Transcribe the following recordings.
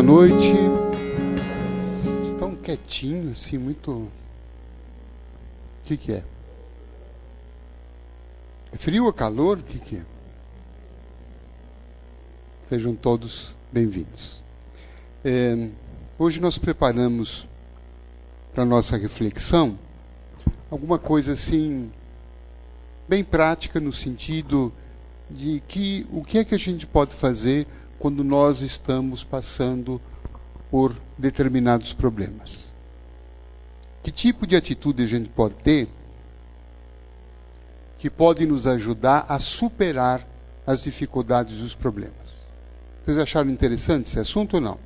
Boa noite. Estão quietinhos, assim, muito... O que é? É frio ou calor? O que é? Sejam todos bem-vindos. Hoje nós preparamos para a nossa reflexão alguma coisa assim, bem prática, no sentido de que o que é que a gente pode fazer quando nós estamos passando por determinados problemas. Que tipo de atitude a gente pode ter que pode nos ajudar a superar as dificuldades e os problemas? Vocês acharam interessante esse assunto ou não?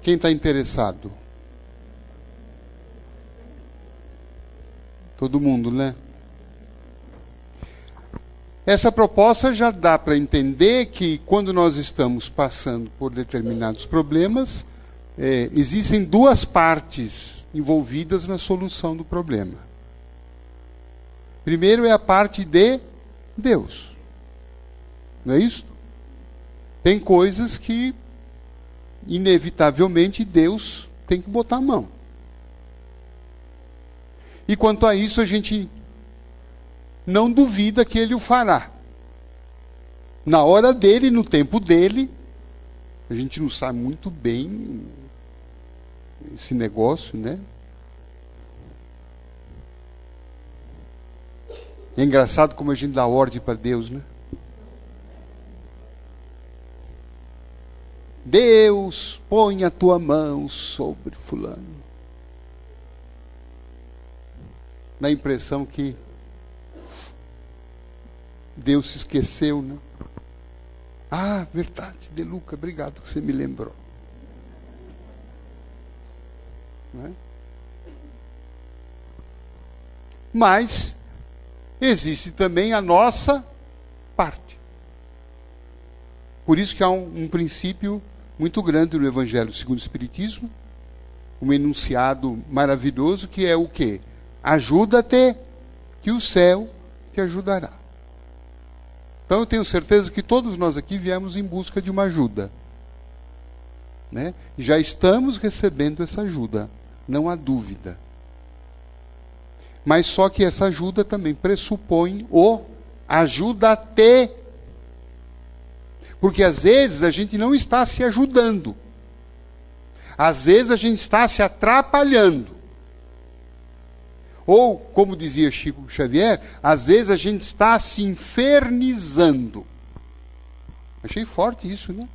Quem está interessado? Todo mundo, né? Essa proposta já dá para entender que quando nós estamos passando por determinados problemas, existem duas partes envolvidas na solução do problema. Primeiro é a parte de Deus. Não é isso? Tem coisas que, inevitavelmente, Deus tem que botar a mão. E quanto a isso, a gente não duvida que Ele o fará. Na hora dele, no tempo dele. A gente não sabe muito bem esse negócio, né? É engraçado como a gente dá ordem para Deus, né? Deus, põe a tua mão sobre fulano. Dá a impressão que Deus se esqueceu, né? Ah, verdade, Deluca, obrigado que você me lembrou. Não é? Mas existe também a nossa parte. Por isso que há um princípio muito grande no Evangelho segundo o Espiritismo, um enunciado maravilhoso que é o quê? Ajuda-te, que o céu te ajudará. Então eu tenho certeza que todos nós aqui viemos em busca de uma ajuda. Né? Já estamos recebendo essa ajuda, não há dúvida. Mas só que essa ajuda também pressupõe o ajuda-te. Porque às vezes a gente não está se ajudando. Às vezes a gente está se atrapalhando. Ou, como dizia Chico Xavier, às vezes a gente está se infernizando. Achei forte isso, né?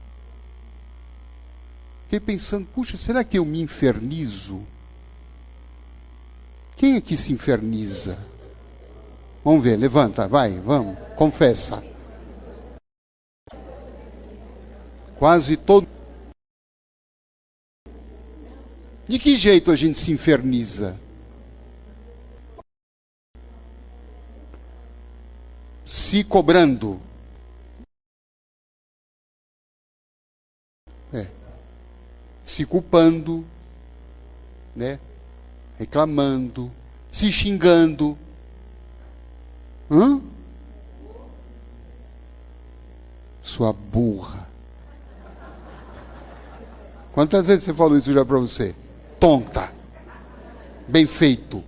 Fiquei pensando, puxa, será que eu me infernizo? Quem aqui se inferniza? Vamos ver, levanta, vai, vamos, confessa. Quase todo. De que jeito a gente se inferniza? Se cobrando. Se culpando, né? Reclamando, se xingando. Sua burra. Quantas vezes você falou isso já para você? Tonta. Bem feito.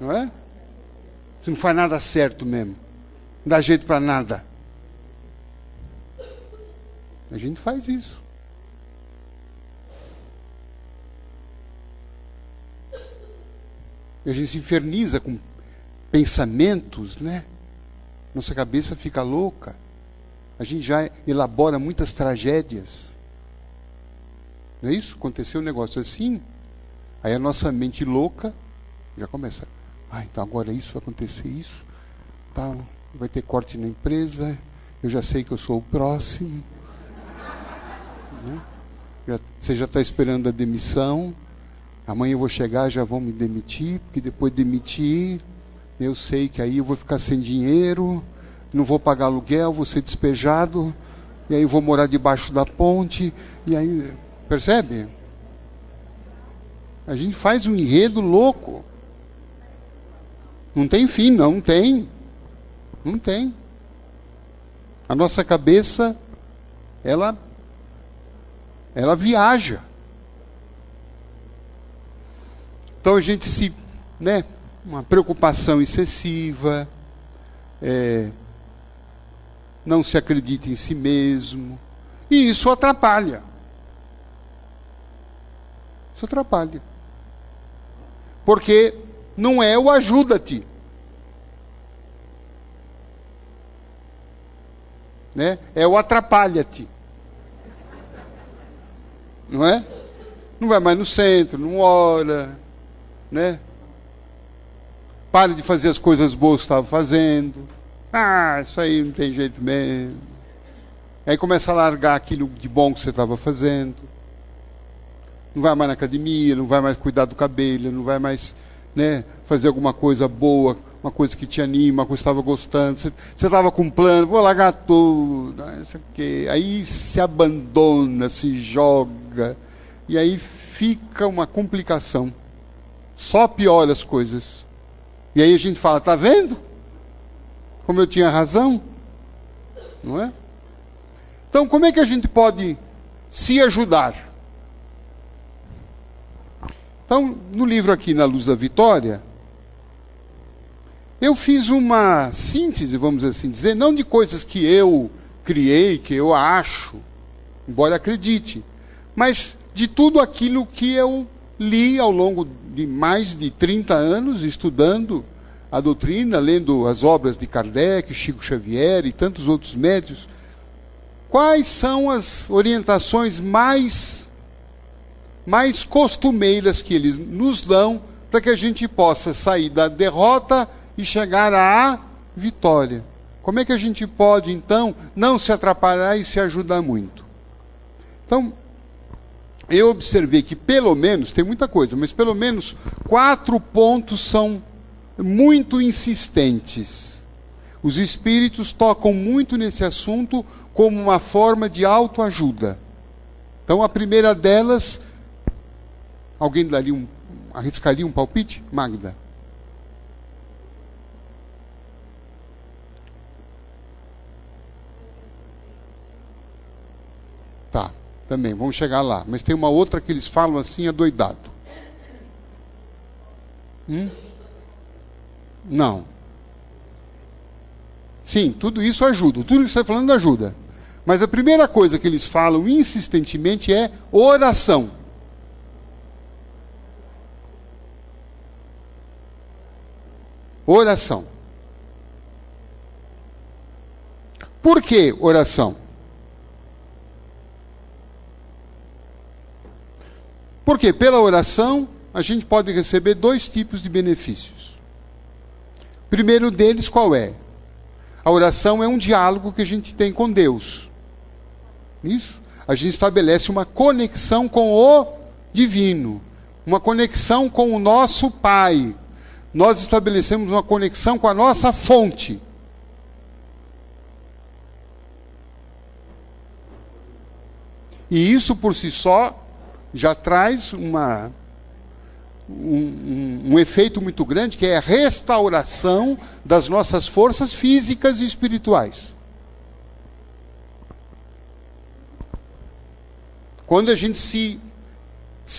Não é? Você não faz nada certo mesmo. Não dá jeito para nada. A gente faz isso. E a gente se inferniza com pensamentos, né? Nossa cabeça fica louca. A gente já elabora muitas tragédias. Não é isso? Aconteceu um negócio assim, aí a nossa mente louca já começa. Então agora isso vai acontecer, isso. Tá, vai ter corte na empresa, eu já sei que eu sou o próximo. Né? Você já está esperando a demissão. Amanhã eu vou chegar, já vão me demitir, porque depois de demitir, eu sei que aí eu vou ficar sem dinheiro, não vou pagar aluguel, vou ser despejado, e aí eu vou morar debaixo da ponte, e aí, percebe? A gente faz um enredo louco. Não tem fim, não tem. Não tem. A nossa cabeça, ela Ela viaja. Então a gente uma preocupação excessiva, não se acredita em si mesmo, e isso atrapalha. Isso atrapalha. Porque não é o ajuda-te. É o atrapalha-te. Não é? Não vai mais no centro, não ora, Pare de fazer as coisas boas que estava fazendo. Isso aí não tem jeito mesmo. Aí começa a largar aquilo de bom que você estava fazendo. Não vai mais na academia, não vai mais cuidar do cabelo, não vai mais fazer alguma coisa boa, uma coisa que te anima, uma coisa que você estava gostando. Você estava com um plano, vou largar tudo. Isso aqui. Aí se abandona, se joga. E aí fica uma complicação. Só piora as coisas. E aí a gente fala, tá vendo? Como eu tinha razão? Não é? Então, como é que a gente pode se ajudar? Então, no livro aqui, Na Luz da Vitória, eu fiz uma síntese, vamos assim dizer, não de coisas que eu criei, que eu acho, embora acredite, mas de tudo aquilo que eu li ao longo de mais de 30 anos, estudando a doutrina, lendo as obras de Kardec, Chico Xavier e tantos outros médios. Quais são as orientações mais costumeiras que eles nos dão para que a gente possa sair da derrota e chegar à vitória? Como é que a gente pode, então, não se atrapalhar e se ajudar muito? Então, eu observei que pelo menos, tem muita coisa, mas pelo menos 4 pontos são muito insistentes. Os espíritos tocam muito nesse assunto como uma forma de autoajuda. Então, a primeira delas, alguém arriscaria um palpite? Magda? Tá, também, vamos chegar lá. Mas tem uma outra que eles falam assim, adoidado. Não. Sim, tudo isso ajuda. Tudo que você está falando ajuda. Mas a primeira coisa que eles falam insistentemente é oração. Oração. Por que oração? Porque pela oração a gente pode receber 2 tipos de benefícios. O primeiro deles qual é? A oração é um diálogo que a gente tem com Deus. Isso. A gente estabelece uma conexão com o divino, uma conexão com o nosso Pai. Nós estabelecemos uma conexão com a nossa fonte. E isso por si só já traz um efeito muito grande, que é a restauração das nossas forças físicas e espirituais. Quando a gente se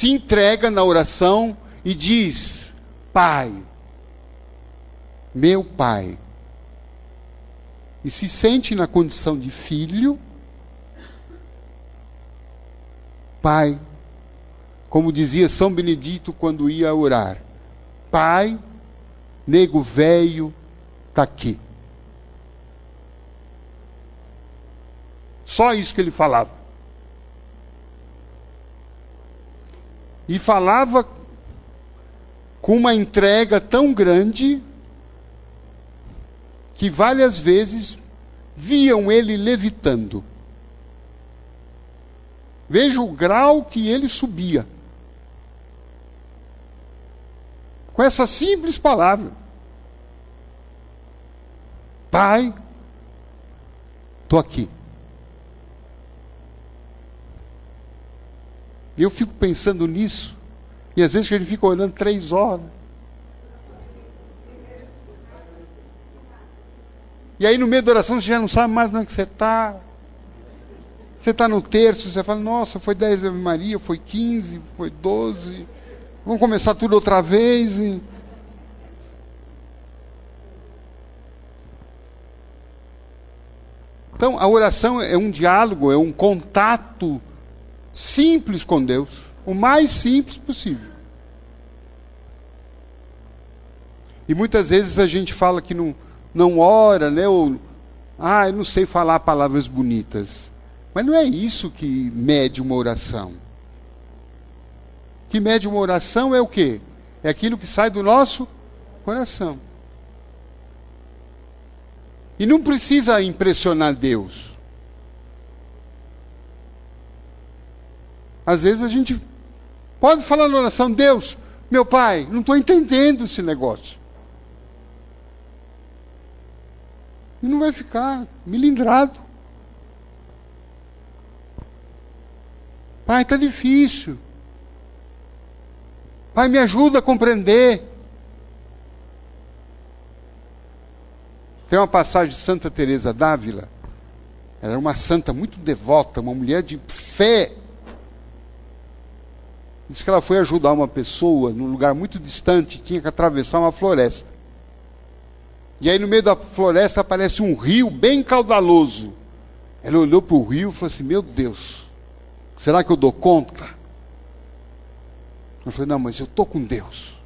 entrega na oração e diz: Pai, meu Pai, e se sente na condição de filho, Pai, como dizia São Benedito quando ia orar: Pai, nego velho está aqui. Só isso que ele falava. E falava com uma entrega tão grande que várias vezes viam ele levitando. Veja o grau que ele subia. Com essa simples palavra: Pai, estou aqui. E eu fico pensando nisso, e às vezes que a gente fica orando 3 horas. E aí no meio da oração você já não sabe mais onde é que você está. Você está no terço, você fala, nossa, foi 10 Ave Maria, foi 15, foi 12. Vamos começar tudo outra vez. Então, a oração é um diálogo, é um contato simples com Deus. O mais simples possível. E muitas vezes a gente fala que não ora, né? Ou, eu não sei falar palavras bonitas. Mas não é isso que mede uma oração. O que mede uma oração é o quê? É aquilo que sai do nosso coração. E não precisa impressionar Deus. Às vezes a gente pode falar na oração, Deus, meu Pai, não estou entendendo esse negócio. E não vai ficar milindrado. Pai, está difícil. Pai, me ajuda a compreender. Tem uma passagem de Santa Teresa d'Ávila. Ela era uma santa muito devota, uma mulher de fé. Diz que ela foi ajudar uma pessoa num lugar muito distante, tinha que atravessar uma floresta. E aí no meio da floresta aparece um rio bem caudaloso. Ela olhou para o rio e falou assim, meu Deus, será que eu dou conta? Eu falei, não, mas eu estou com Deus.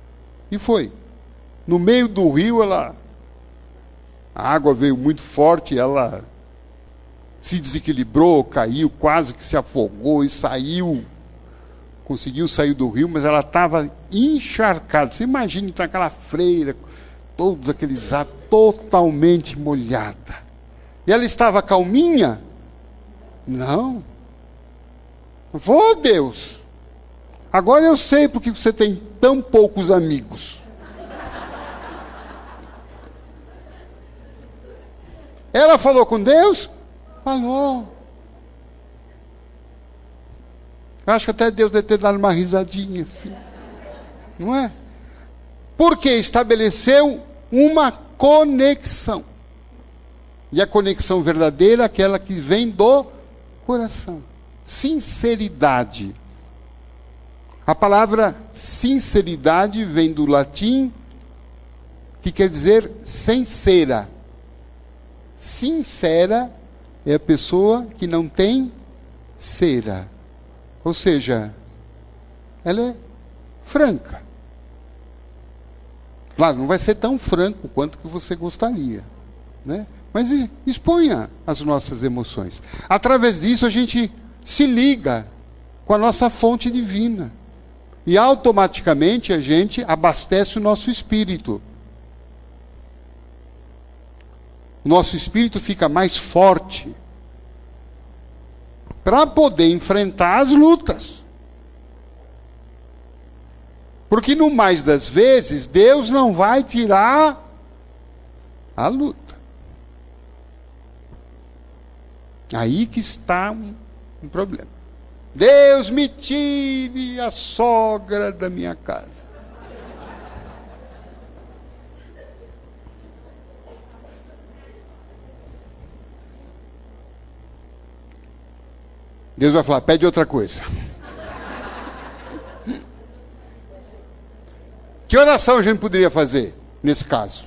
E foi. No meio do rio, a água veio muito forte, ela se desequilibrou, caiu, quase que se afogou e saiu. Conseguiu sair do rio, mas ela estava encharcada. Você imagina, então, aquela freira, todos aqueles atos, totalmente molhada. E ela estava calminha? Não. Ô Deus, agora eu sei porque você tem tão poucos amigos. Ela falou com Deus? Falou. Eu acho que até Deus deve ter dado uma risadinha assim. Não é? Porque estabeleceu uma conexão. E a conexão verdadeira é aquela que vem do coração. Sinceridade. A palavra sinceridade vem do latim, que quer dizer sincera. Sincera é a pessoa que não tem cera. Ou seja, ela é franca. Claro, não vai ser tão franco quanto que você gostaria, né? Mas exponha as nossas emoções. Através disso a gente se liga com a nossa fonte divina. E automaticamente a gente abastece o nosso espírito. O nosso espírito fica mais forte para poder enfrentar as lutas. Porque no mais das vezes, Deus não vai tirar a luta. Aí que está um problema. Deus me tire a sogra da minha casa. Deus vai falar, pede outra coisa. Que oração a gente poderia fazer nesse caso?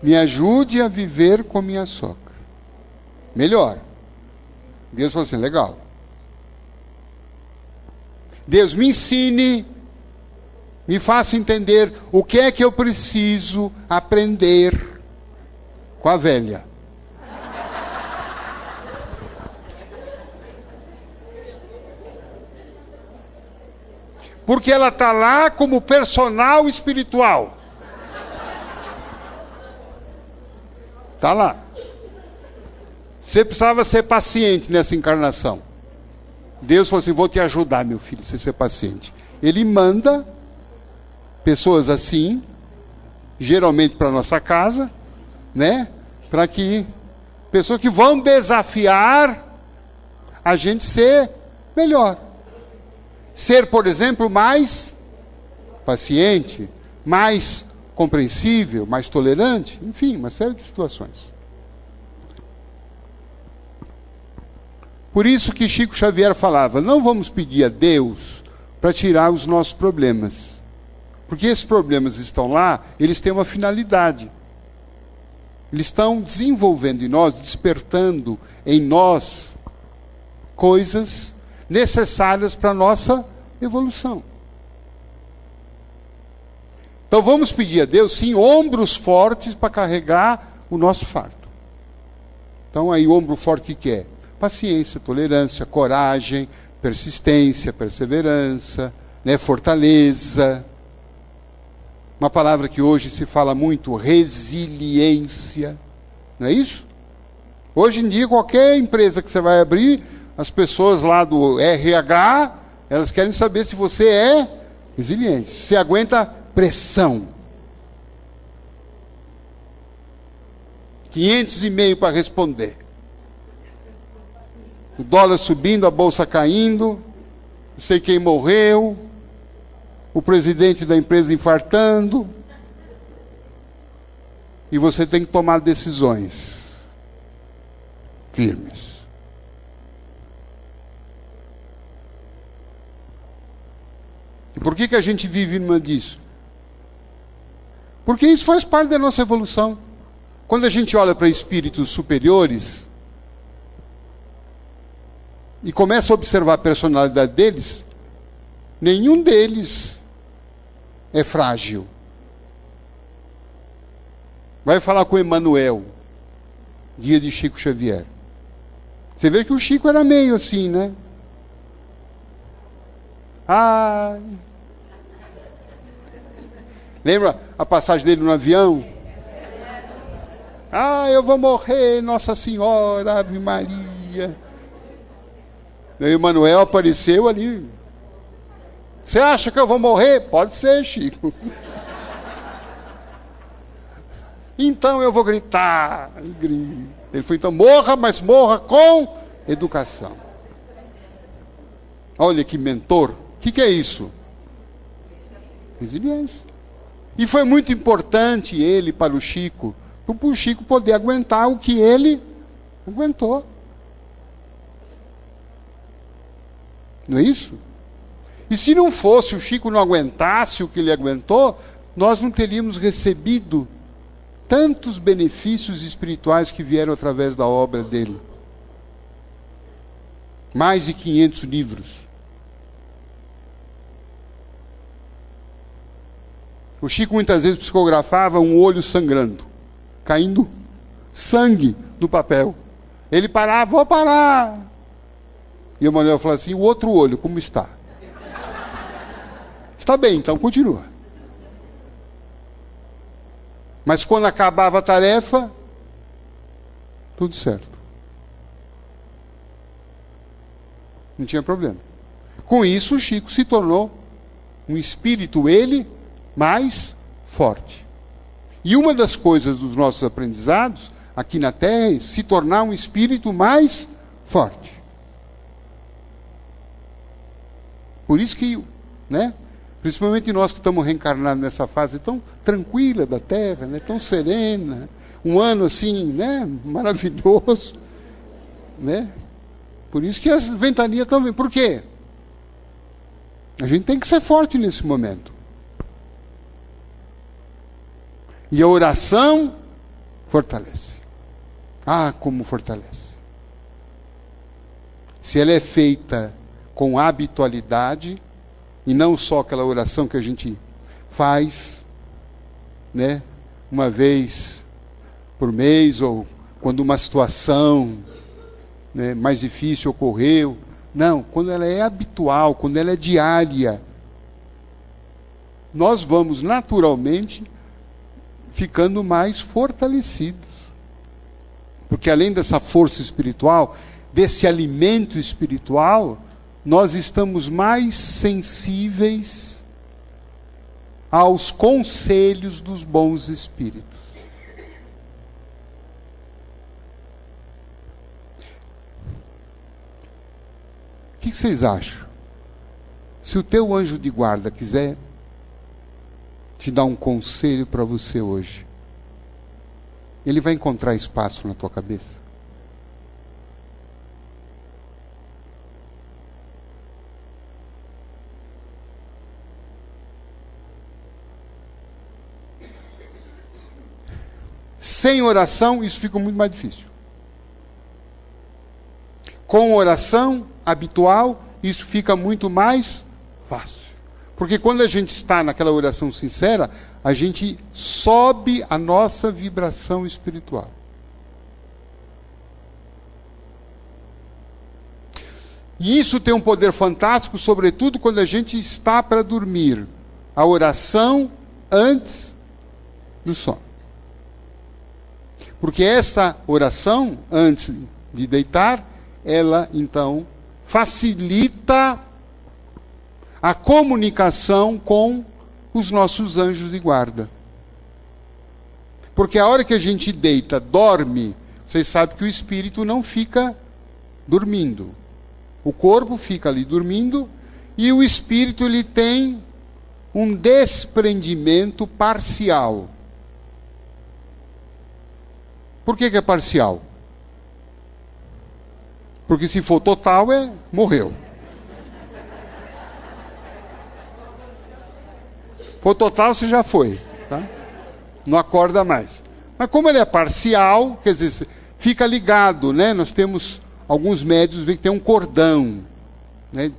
Me ajude a viver com minha sogra. Melhor. Deus falou assim, legal. Deus me ensine, me faça entender o que é que eu preciso aprender com a velha. Porque ela está lá como personal espiritual. Está lá. Você precisava ser paciente nessa encarnação. Deus falou assim, vou te ajudar, meu filho, você ser paciente. Ele manda pessoas assim, geralmente para nossa casa, né? Para que pessoas que vão desafiar a gente ser melhor. Ser, por exemplo, mais paciente, mais compreensível, mais tolerante, enfim, uma série de situações. Por isso que Chico Xavier falava, não vamos pedir a Deus para tirar os nossos problemas. Porque esses problemas estão lá, eles têm uma finalidade. Eles estão desenvolvendo em nós, despertando em nós coisas necessárias para a nossa evolução. Então vamos pedir a Deus, sim, ombros fortes para carregar o nosso fardo. Então aí o ombro forte que é? Paciência, tolerância, coragem, persistência, perseverança, né, fortaleza. Uma palavra que hoje se fala muito, resiliência. Não é isso? Hoje em dia, qualquer empresa que você vai abrir, as pessoas lá do RH, elas querem saber se você é resiliente, se você aguenta pressão. 500 e-mail para responder. O dólar subindo, a bolsa caindo, não sei quem morreu, o presidente da empresa infartando, e você tem que tomar decisões firmes. E por que a gente vive numa disso? Porque isso faz parte da nossa evolução. Quando a gente olha para espíritos superiores e começa a observar a personalidade deles, nenhum deles é frágil. Vai falar com Emmanuel, dia de Chico Xavier. Você vê que o Chico era meio assim, né? Ah, lembra a passagem dele no avião? Ah, eu vou morrer, Nossa Senhora, Ave Maria. E o Emmanuel apareceu ali. Você acha que eu vou morrer? Pode ser, Chico. Então eu vou gritar. Ele foi, então, morra, mas morra com educação. Olha que mentor. O que é isso? Resiliência. E foi muito importante ele para o Chico, para o Chico poder aguentar o que ele aguentou. Não é isso? E se não fosse, o Chico não aguentasse o que ele aguentou, nós não teríamos recebido tantos benefícios espirituais que vieram através da obra dele. Mais de 500 livros. O Chico muitas vezes psicografava um olho sangrando, caindo sangue no papel. Ele parava, vou parar. E o Manuel falou assim, o outro olho, como está? Está bem, então continua. Mas quando acabava a tarefa, tudo certo. Não tinha problema. Com isso, o Chico se tornou um espírito, ele, mais forte. E uma das coisas dos nossos aprendizados aqui na Terra é se tornar um espírito mais forte. Por isso que, né, principalmente nós que estamos reencarnados nessa fase tão tranquila da Terra, né, tão serena, um ano assim, né, maravilhoso, né? Por isso que as ventanias estão vindo. Por quê? A gente tem que ser forte nesse momento. E a oração fortalece. Ah, como fortalece. Se ela é feita com habitualidade, e não só aquela oração que a gente faz, né, uma vez por mês, ou quando uma situação, né, mais difícil ocorreu. Não, quando ela é habitual, quando ela é diária, nós vamos naturalmente ficando mais fortalecidos. Porque além dessa força espiritual, desse alimento espiritual, nós estamos mais sensíveis aos conselhos dos bons espíritos. O que vocês acham? Se o teu anjo de guarda quiser te dar um conselho para você hoje. Ele vai encontrar espaço na tua cabeça? Sem oração, isso fica muito mais difícil. Com oração habitual, isso fica muito mais fácil. Porque quando a gente está naquela oração sincera, a gente sobe a nossa vibração espiritual. E isso tem um poder fantástico, sobretudo quando a gente está para dormir. A oração antes do sono. Porque essa oração, antes de deitar, ela então facilita a comunicação com os nossos anjos de guarda. Porque a hora que a gente deita, dorme, vocês sabem que o espírito não fica dormindo. O corpo fica ali dormindo e o espírito ele tem um desprendimento parcial. Por que é parcial? Porque se for total, morreu. For total, você já foi. Tá? Não acorda mais. Mas como ele é parcial, quer dizer, fica ligado, né? Nós temos alguns médiuns que tem um cordão, né?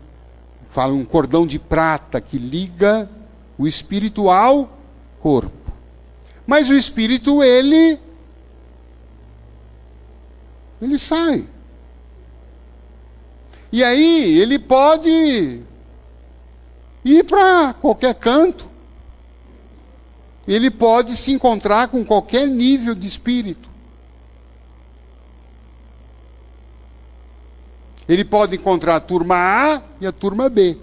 Fala um cordão de prata que liga o espírito ao corpo. Mas o espírito, ele sai. E aí ele pode ir para qualquer canto. Ele pode se encontrar com qualquer nível de espírito. Ele pode encontrar a turma A e a turma B.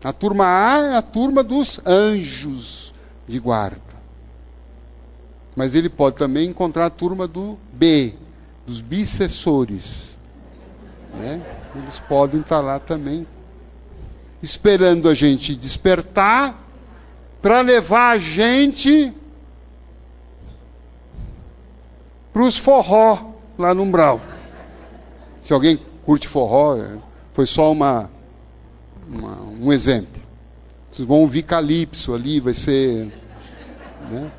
A turma A é a turma dos anjos de guarda. Mas ele pode também encontrar a turma do B, dos bissessores. Né? Eles podem estar lá também, esperando a gente despertar, para levar a gente para os forró lá no umbral. Se alguém curte forró, foi só um exemplo. Vocês vão ouvir calypso ali, vai ser... Né?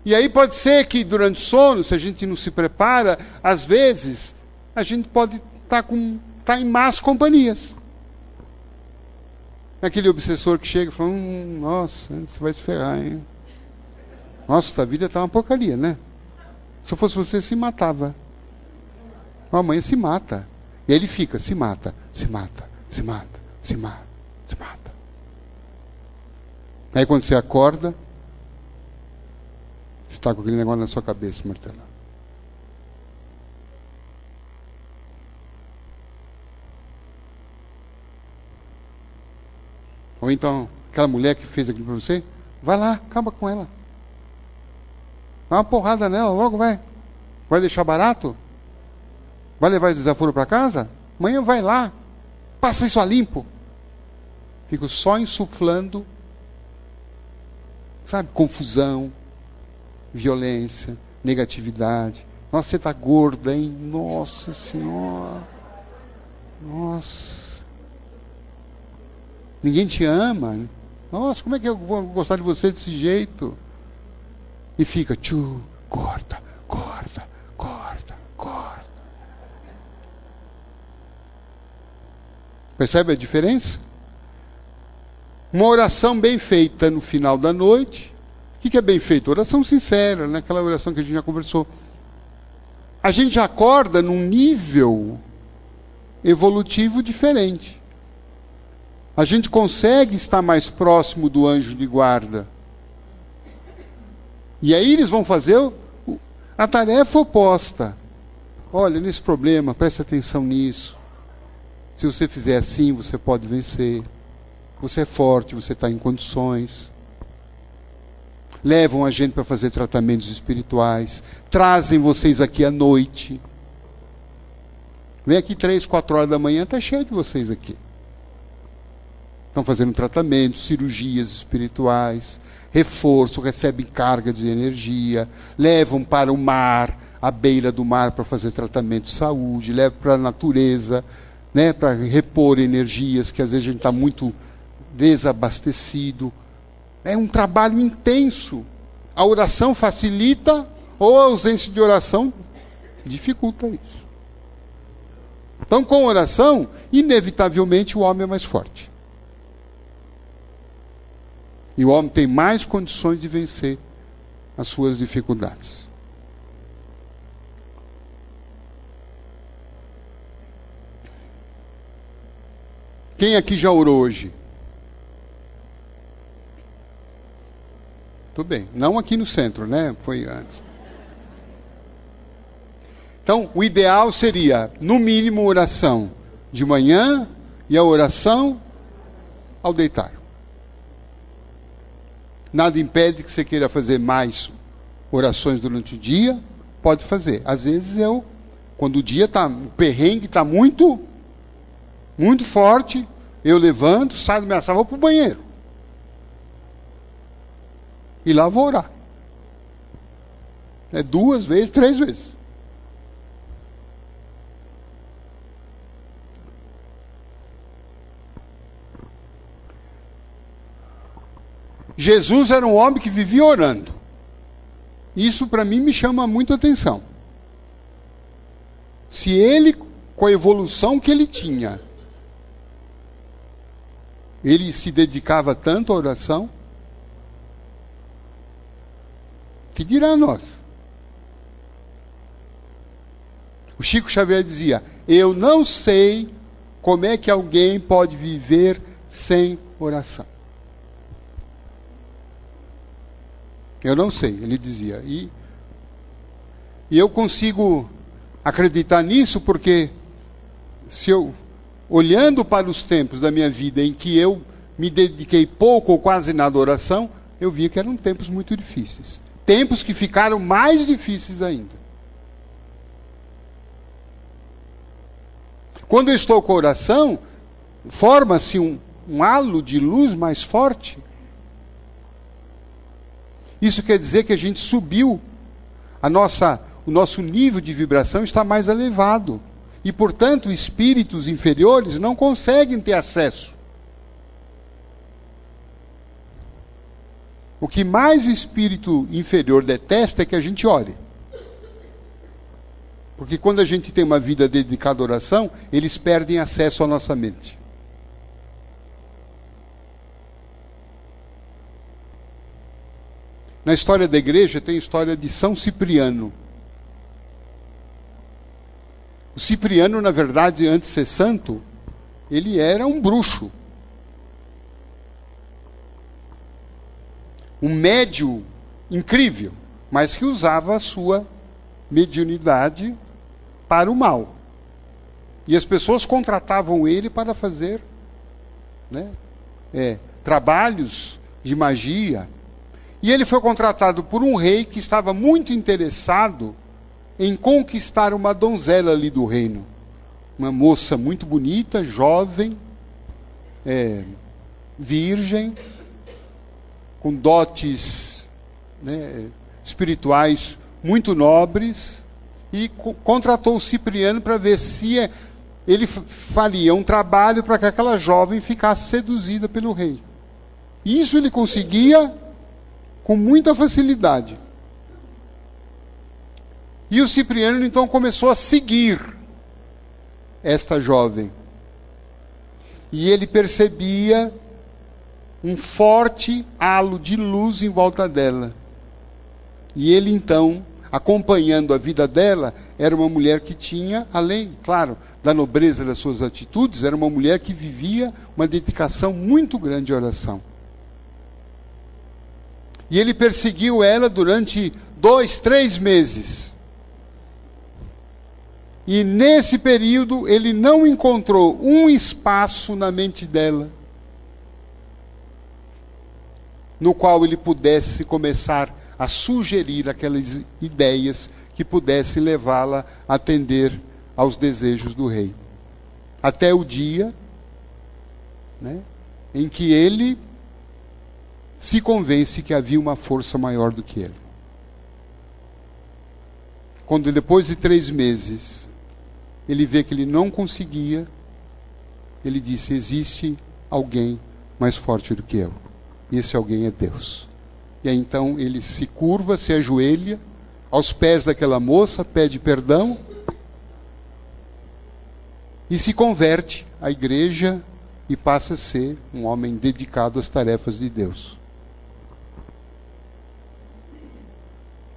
E aí pode ser que durante o sono, se a gente não se prepara, às vezes, a gente pode estar em más companhias. Aquele obsessor que chega e fala, nossa, você vai se ferrar, hein? Nossa, a vida está uma porcaria, né? Se eu fosse você, se matava. Amanhã se mata. E aí ele fica, se mata, se mata, se mata, se mata, se mata. Aí quando você acorda, está com aquele negócio na sua cabeça, martelando. Ou então, aquela mulher que fez aquilo para você, vai lá, acaba com ela. Dá uma porrada nela, logo vai. Vai deixar barato? Vai levar esse desaforo para casa? Amanhã vai lá, passa isso a limpo. Fico só insuflando, sabe, confusão, violência, negatividade. Nossa, você está gorda, hein? Nossa Senhora. Nossa. Ninguém te ama. Nossa, como é que eu vou gostar de você desse jeito? E fica, corta, corta, corta, corta. Percebe a diferença? Uma oração bem feita no final da noite. O que é bem feito? Oração sincera, né? Aquela oração que a gente já conversou. A gente acorda num nível evolutivo diferente. A gente consegue estar mais próximo do anjo de guarda. E aí eles vão fazer a tarefa oposta. Olha, nesse problema, preste atenção nisso. Se você fizer assim, você pode vencer. Você é forte, você está em condições. Levam a gente para fazer tratamentos espirituais. Trazem vocês aqui à noite. Vem aqui 3, 4 horas da manhã, está cheio de vocês aqui. Estão fazendo tratamento, cirurgias espirituais, reforço, recebem carga de energia, levam para o mar, à beira do mar para fazer tratamento de saúde, levam para a natureza, né, para repor energias, que às vezes a gente está muito desabastecido. É um trabalho intenso. A oração facilita, ou a ausência de oração dificulta isso. Então, com oração, inevitavelmente o homem é mais forte. E o homem tem mais condições de vencer as suas dificuldades. Quem aqui já orou hoje? Tudo bem. Não aqui no centro, né? Foi antes. Então, o ideal seria, no mínimo, oração de manhã e a oração ao deitar. Nada impede que você queira fazer mais orações durante o dia, pode fazer. Às vezes quando o dia está, o perrengue está muito forte, eu levanto, saio da minha sala, vou para o banheiro. E lá vou orar. 2 vezes, 3 vezes. Jesus era um homem que vivia orando. Isso para mim me chama muito atenção. Se ele, com a evolução que ele tinha, ele se dedicava tanto à oração, que dirá a nós? O Chico Xavier dizia: eu não sei como é que alguém pode viver sem oração. Eu não sei, ele dizia. E eu consigo acreditar nisso porque, olhando para os tempos da minha vida em que eu me dediquei pouco ou quase nada à oração, eu vi que eram tempos muito difíceis. Tempos que ficaram mais difíceis ainda. Quando eu estou com a oração, forma-se um halo de luz mais forte. Isso quer dizer que a gente subiu, o nosso nível de vibração está mais elevado. E, portanto, espíritos inferiores não conseguem ter acesso. O que mais espírito inferior detesta é que a gente ore. Porque quando a gente tem uma vida dedicada à oração, eles perdem acesso à nossa mente. Na história da igreja tem a história de São Cipriano. O Cipriano, na verdade, antes de ser santo, ele era um bruxo. Um médium incrível, mas que usava a sua mediunidade para o mal. E as pessoas contratavam ele para fazer, né, trabalhos de magia. E ele foi contratado por um rei que estava muito interessado em conquistar uma donzela ali do reino. Uma moça muito bonita, jovem, virgem, com dotes, né, espirituais muito nobres, e contratou o Cipriano para ver se ele faria um trabalho para que aquela jovem ficasse seduzida pelo rei. Isso ele conseguia com muita facilidade. E o Cipriano então começou a seguir esta jovem. E ele percebia um forte halo de luz em volta dela. E ele então, acompanhando a vida dela, era uma mulher que tinha, além, claro, da nobreza das suas atitudes, era uma mulher que vivia uma dedicação muito grande à oração. E ele perseguiu ela durante 2, 3 meses. E nesse período ele não encontrou um espaço na mente dela no qual ele pudesse começar a sugerir aquelas ideias que pudessem levá-la a atender aos desejos do rei. Até o dia, né, em que ele se convence que havia uma força maior do que ele. Quando depois de 3 meses, ele vê que ele não conseguia, ele disse: existe alguém mais forte do que eu. E esse alguém é Deus. E aí então ele se curva, se ajoelha aos pés daquela moça, pede perdão e se converte à igreja e passa a ser um homem dedicado às tarefas de Deus.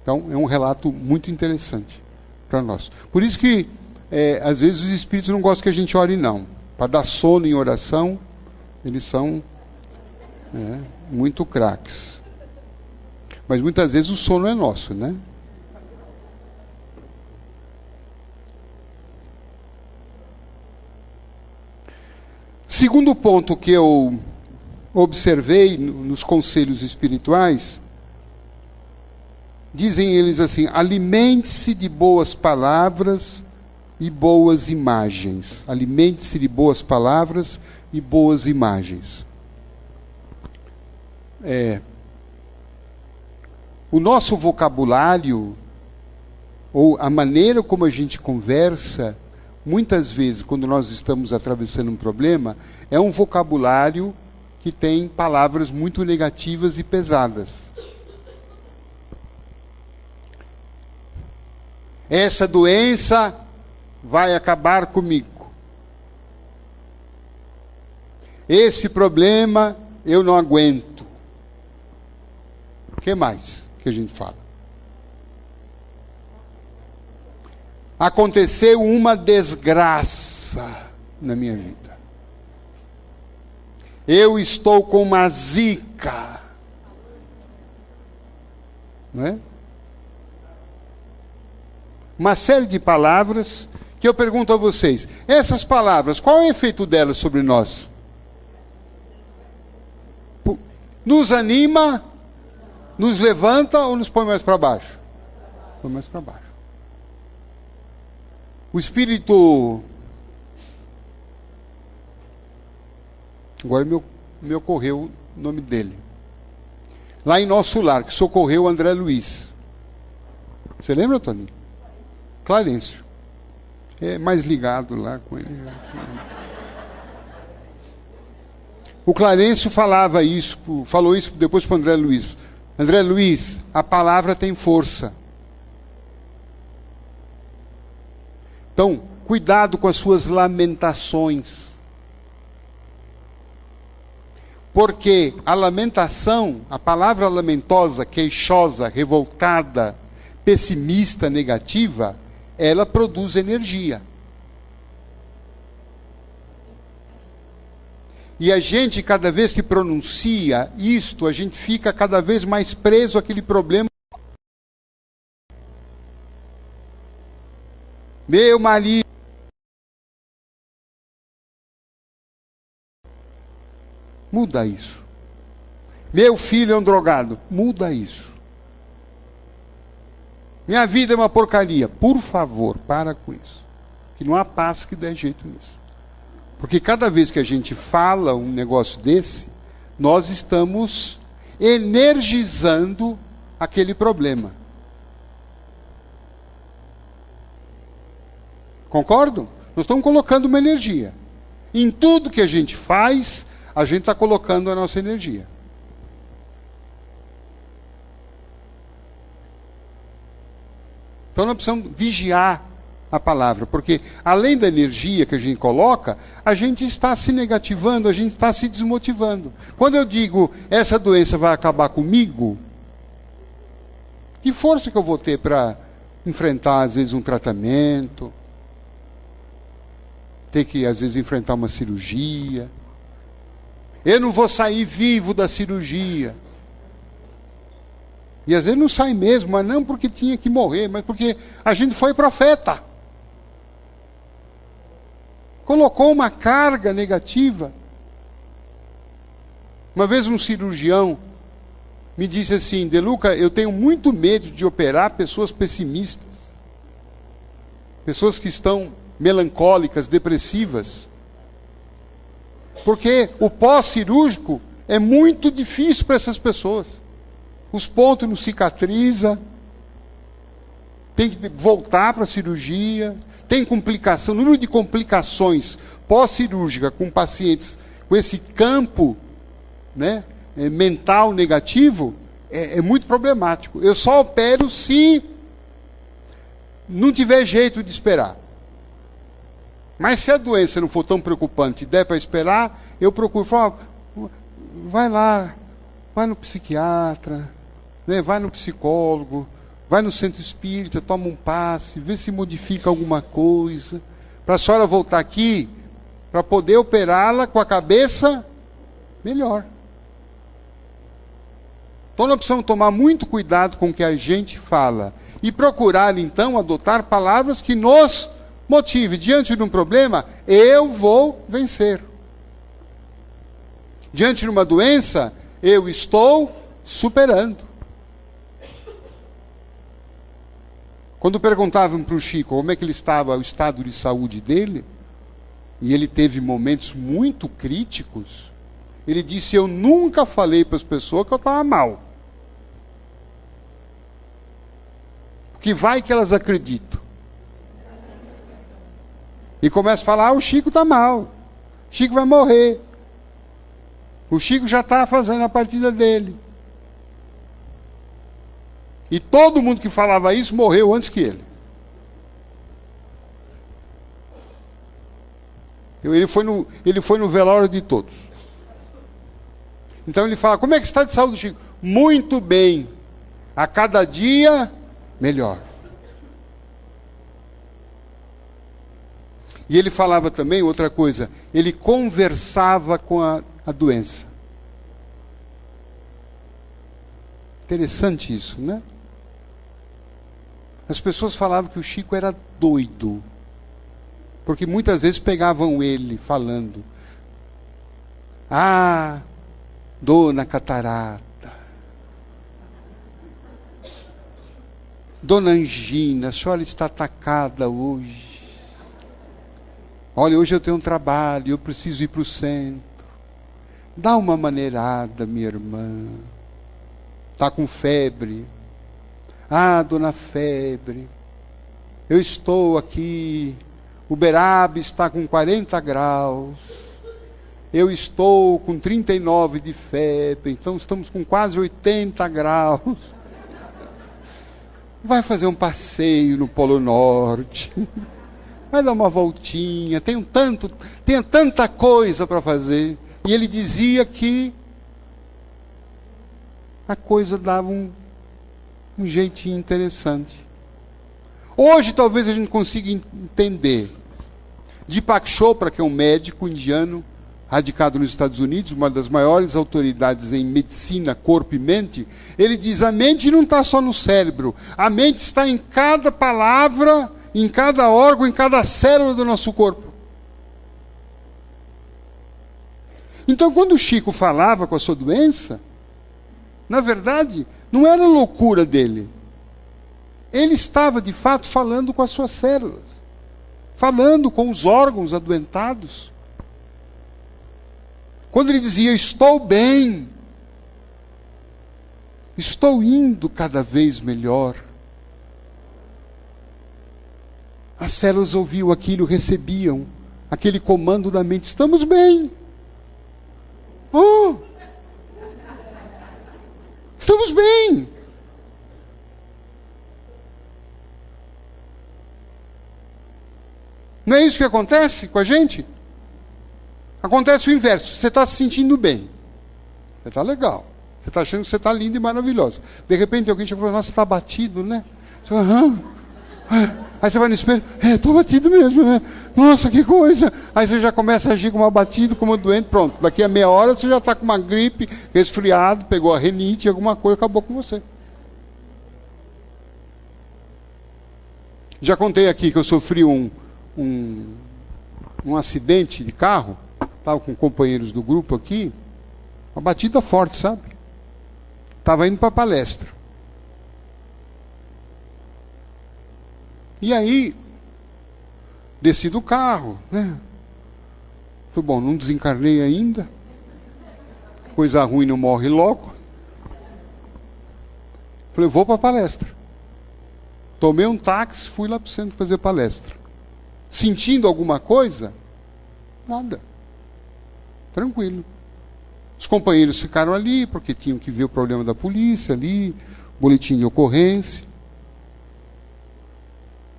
Então é um relato muito interessante para nós. Por isso que às vezes os espíritos não gostam que a gente ore não. Para dar sono em oração, eles são muito craques. Mas muitas vezes o sono é nosso, né? Segundo ponto que eu observei nos conselhos espirituais, dizem eles assim: alimente-se de boas palavras e boas imagens. Alimente-se de boas palavras e boas imagens. O nosso vocabulário, ou a maneira como a gente conversa, muitas vezes, quando nós estamos atravessando um problema, é um vocabulário que tem palavras muito negativas e pesadas. Essa doença vai acabar comigo. Esse problema eu não aguento. O que mais que a gente fala? Aconteceu uma desgraça na minha vida. Eu estou com uma zika. Não é? Uma série de palavras que eu pergunto a vocês. Essas palavras, qual é o efeito delas sobre nós? Nos anima, nos levanta ou nos põe mais para baixo? Põe mais para baixo. O espírito... Agora me ocorreu o nome dele. Lá em nosso lar, que socorreu o André Luiz. Você lembra, Toninho? Clarencio. É mais ligado lá com ele. O Clarencio falou isso depois para o André Luiz. André Luiz, a palavra tem força. Então, cuidado com as suas lamentações. Porque a lamentação, a palavra lamentosa, queixosa, revoltada, pessimista, negativa, ela produz energia. E a gente, cada vez que pronuncia isto, a gente fica cada vez mais preso àquele problema. Meu marido. Muda isso. Meu filho é um drogado. Muda isso. Minha vida é uma porcaria. Por favor, para com isso. Que não há paz que dê jeito nisso. Porque cada vez que a gente fala um negócio desse, nós estamos energizando aquele problema. Concordam? Nós estamos colocando uma energia. Em tudo que a gente faz, a gente está colocando a nossa energia. Então nós precisamos vigiar a palavra, porque além da energia que a gente coloca, a gente está se negativando, a gente está se desmotivando. Quando eu digo, essa doença vai acabar comigo, que força que eu vou ter para enfrentar, às vezes, um tratamento, ter que, às vezes, enfrentar uma cirurgia. Eu não vou sair vivo da cirurgia. E às vezes não sai mesmo, mas não porque tinha que morrer, mas porque a gente foi profeta. Colocou uma carga negativa. Uma vez um cirurgião me disse assim: De Luca, eu tenho muito medo de operar pessoas pessimistas. Pessoas que estão melancólicas, depressivas. Porque o pós-cirúrgico é muito difícil para essas pessoas. Os pontos não cicatrizam, tem que voltar para a cirurgia, tem complicação, o número de complicações pós-cirúrgica com pacientes com esse campo, né, mental negativo, é muito problemático. Eu só opero se não tiver jeito de esperar. Mas se a doença não for tão preocupante e der para esperar, eu procuro falar, vai lá, vai no psiquiatra, né, vai no psicólogo, vai no centro espírita, toma um passe, vê se modifica alguma coisa, para a senhora voltar aqui, para poder operá-la com a cabeça melhor. Então nós precisamos tomar muito cuidado com o que a gente fala e procurar, então, adotar palavras que nos motive. Diante de um problema, eu vou vencer. Diante de uma doença, eu estou superando. Quando perguntavam para o Chico como é que ele estava, o estado de saúde dele, e ele teve momentos muito críticos, ele disse, eu nunca falei para as pessoas que eu estava mal. Porque vai que elas acreditam. E começa a falar, o Chico está mal. O Chico vai morrer. O Chico já está fazendo a partida dele. E todo mundo que falava isso morreu antes que ele. Ele foi no velório de todos. Então ele fala, como é que está de saúde, Chico? Muito bem. A cada dia, melhor. E ele falava também outra coisa, ele conversava com a doença. Interessante isso, né? As pessoas falavam que o Chico era doido, porque muitas vezes pegavam ele falando, dona Catarata, dona Angina, a senhora está atacada hoje. Olha, hoje eu tenho um trabalho, eu preciso ir para o centro. Dá uma maneirada, minha irmã. Está com febre. Dona Febre, eu estou aqui. Uberaba está com 40 graus. Eu estou com 39 de febre. Então estamos com quase 80 graus. Vai fazer um passeio no Polo Norte. Vai dar uma voltinha, tenho tanta coisa para fazer. E ele dizia que a coisa dava um jeitinho interessante. Hoje talvez a gente consiga entender. Deepak Chopra, que é um médico indiano, radicado nos Estados Unidos, uma das maiores autoridades em medicina, corpo e mente, ele diz, a mente não está só no cérebro, a mente está em cada palavra, em cada órgão, em cada célula do nosso corpo. Então, quando o Chico falava com a sua doença, na verdade, não era loucura dele. Ele estava, de fato, falando com as suas células, falando com os órgãos adoentados. Quando ele dizia, estou bem, estou indo cada vez melhor, as células ouviam aquilo, recebiam aquele comando da mente, estamos bem. Estamos bem. Não é isso que acontece com a gente? Acontece o inverso. Você está se sentindo bem. Você está legal. Você está achando que você está linda e maravilhosa. De repente alguém chega e fala, nossa, você está batido, né? Você fala, Aí você vai no espelho, estou batido mesmo, né? Nossa, que coisa. Aí você já começa a agir como uma batida, como um doente, pronto. Daqui a meia hora você já está com uma gripe, resfriado, pegou a renite, alguma coisa, acabou com você. Já contei aqui que eu sofri um acidente de carro, estava com companheiros do grupo aqui, uma batida forte, sabe? Estava indo para a palestra. E aí, Desci do carro, né? Falei, bom, não desencarnei ainda. Coisa ruim não morre logo. Falei, vou para a palestra. Tomei um táxi, fui lá para o centro fazer palestra. Sentindo alguma coisa? Nada. Tranquilo. Os companheiros ficaram ali, porque tinham que ver o problema da polícia ali, boletim de ocorrência.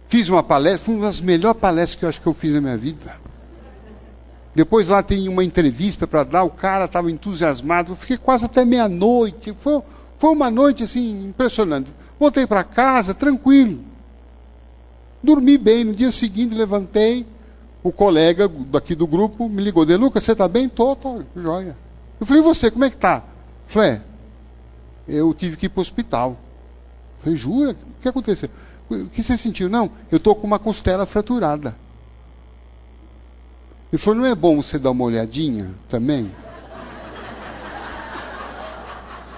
Fiz uma palestra, foi uma das melhores palestras que eu acho que eu fiz na minha vida. Depois lá tem uma entrevista para dar, o cara estava entusiasmado, eu fiquei quase até meia-noite. Foi uma noite assim, impressionante. Voltei para casa, tranquilo. Dormi bem, no dia seguinte levantei, o colega daqui do grupo me ligou, De Lucas, você está bem? Tô, joia. Eu falei, e você, como é que está? Eu falei, eu tive que ir para o hospital. Eu falei, jura? O que aconteceu? O que você sentiu? Não, eu estou com uma costela fraturada. Ele falou, não é bom você dar uma olhadinha também?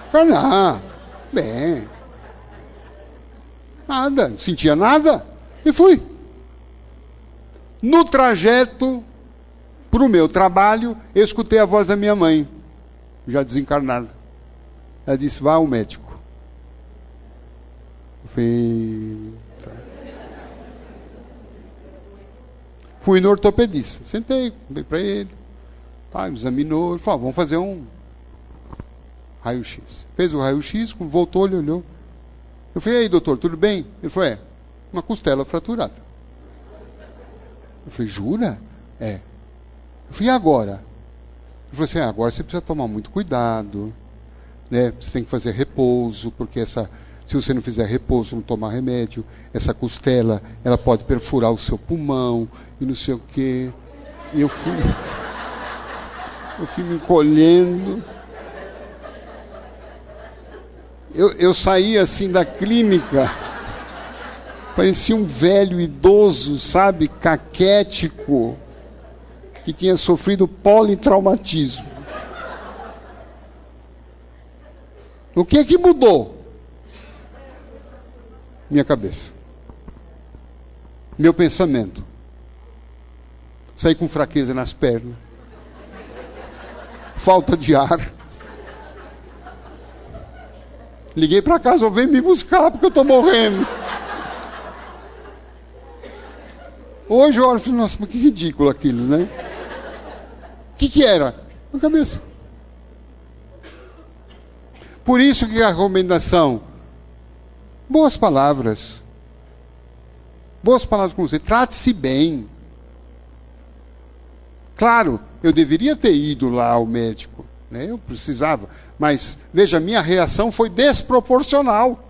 Eu falei, não, bem. Nada, não sentia nada. E fui. No trajeto para o meu trabalho, eu escutei a voz da minha mãe, já desencarnada. Ela disse, vá ao médico. Eu falei, tá. Fui no ortopedista. Sentei, dei para ele. Tá, examinou. Ele falou, vamos fazer um raio-x. Fez o raio-x, voltou, ele olhou. Eu falei, e aí, doutor, tudo bem? Ele falou, uma costela fraturada. Eu falei, jura? É. Eu falei, e agora? Ele falou assim, agora você precisa tomar muito cuidado, né? Você tem que fazer repouso, porque se você não fizer repouso, não tomar remédio, essa costela, ela pode perfurar o seu pulmão, e não sei o quê. E eu fui me encolhendo. Eu saí assim da clínica, parecia um velho idoso, sabe, caquético, que tinha sofrido politraumatismo. O que é que mudou? Minha cabeça. Meu pensamento. Saí com fraqueza nas pernas. Falta de ar. Liguei para casa, vem me buscar porque eu estou morrendo. Hoje eu olho e falo, nossa, mas que ridículo aquilo, né? O que era? Na cabeça. Por isso que a recomendação, boas palavras. Boas palavras com você. Trate-se bem. Claro, eu deveria ter ido lá ao médico, né? Eu precisava. Mas, veja, minha reação foi desproporcional.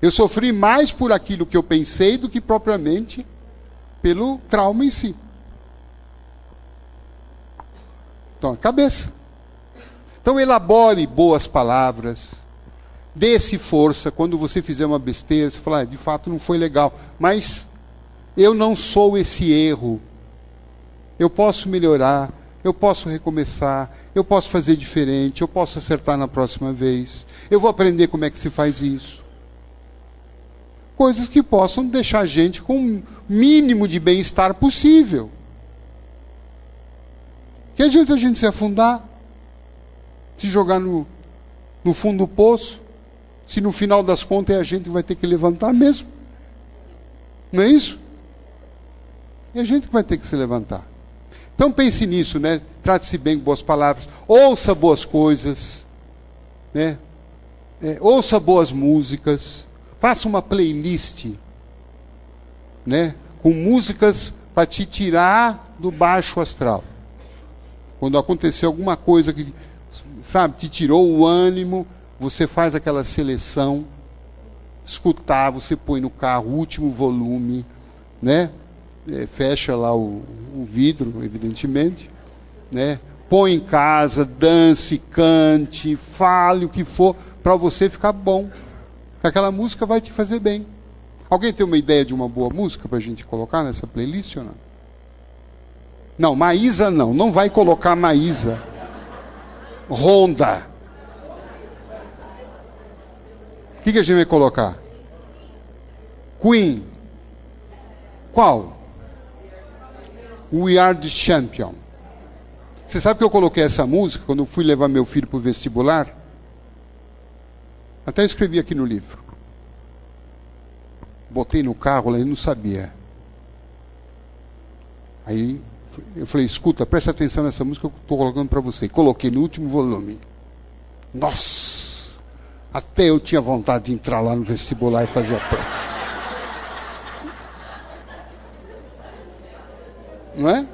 Eu sofri mais por aquilo que eu pensei do que propriamente pelo trauma em si. Então, a cabeça. Então, elabore boas palavras. Dê-se força. Quando você fizer uma besteira, você fala, de fato não foi legal. Mas eu não sou esse erro. Eu posso melhorar. Eu posso recomeçar, eu posso fazer diferente, eu posso acertar na próxima vez, eu vou aprender como é que se faz isso. Coisas que possam deixar a gente com o mínimo de bem-estar possível. Que adianta a gente se afundar, se jogar no fundo do poço, se no final das contas é a gente que vai ter que levantar mesmo? Não é isso? É a gente que vai ter que se levantar. Então pense nisso, né? Trate-se bem com boas palavras, ouça boas coisas, né? Ouça boas músicas, faça uma playlist, né? Com músicas para te tirar do baixo astral. Quando acontecer alguma coisa que, sabe, te tirou o ânimo, você faz aquela seleção, escutar, você põe no carro o último volume, né? Fecha lá o vidro, evidentemente, né? Põe em casa, dance, cante, fale o que for, para você ficar bom. Aquela música vai te fazer bem. Alguém tem uma ideia de uma boa música para a gente colocar nessa playlist ou não? Não, Maísa não. Não vai colocar Maísa. Ronda. O que a gente vai colocar? Queen. Qual? We Are the Champion. Você sabe que eu coloquei essa música quando eu fui levar meu filho para o vestibular? Até escrevi aqui no livro. Botei no carro, ele não sabia. Aí eu falei, escuta, presta atenção nessa música que eu estou colocando para você. Coloquei no último volume. Nossa! Até eu tinha vontade de entrar lá no vestibular e fazer a prova. Não é?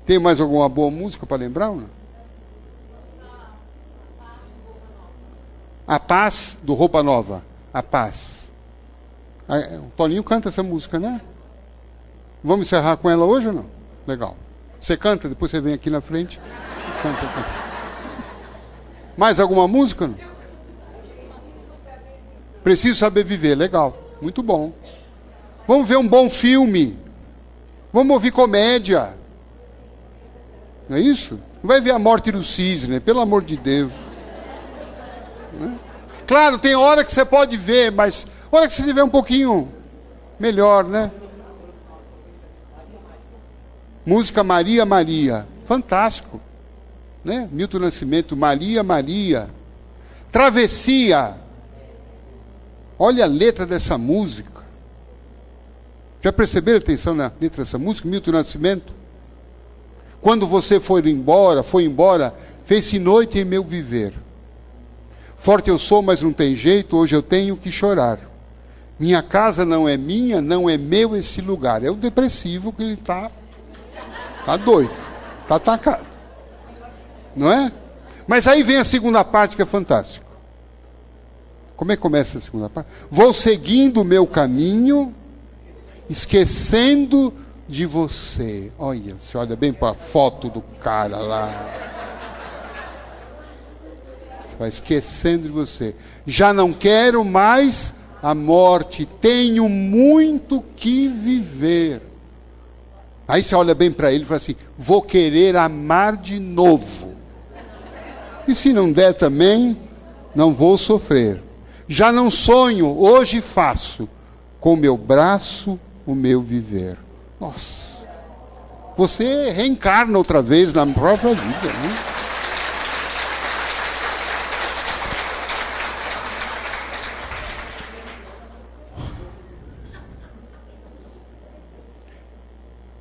Tem mais alguma boa música para lembrar? Ou não? A Paz, do Roupa Nova. A Paz. O Toninho canta essa música, né? Vamos encerrar com ela hoje ou não? Legal. Você canta, depois você vem aqui na frente. Canta. Mais alguma música? Não? Preciso Saber Viver. Legal. Muito bom. Vamos ver um bom filme. Vamos ouvir comédia. Não é isso? Não vai ver A Morte do Cisne, pelo amor de Deus. Não é? Claro, tem hora que você pode ver, mas hora que você tiver um pouquinho melhor, né? Música Maria, Maria. Fantástico. Né? Milton Nascimento, Maria, Maria. Travessia. Olha a letra dessa música. Já perceberam atenção na letra dessa música? Milton Nascimento. Quando você foi embora, fez-se noite em meu viver. Forte eu sou, mas não tem jeito, hoje eu tenho que chorar. Minha casa não é minha, não é meu esse lugar. É o depressivo que ele está doido, está atacado. Não é? Mas aí vem a segunda parte que é fantástica. Como é que começa a segunda parte? Vou seguindo o meu caminho, esquecendo de você. Olha, você olha bem para a foto do cara lá. Você vai esquecendo de você. Já não quero mais a morte, tenho muito que viver. Aí você olha bem para ele e fala assim, vou querer amar de novo. E se não der também, não vou sofrer. Já não sonho, hoje faço, com meu braço o meu viver. Nossa, você reencarna outra vez na própria vida, né?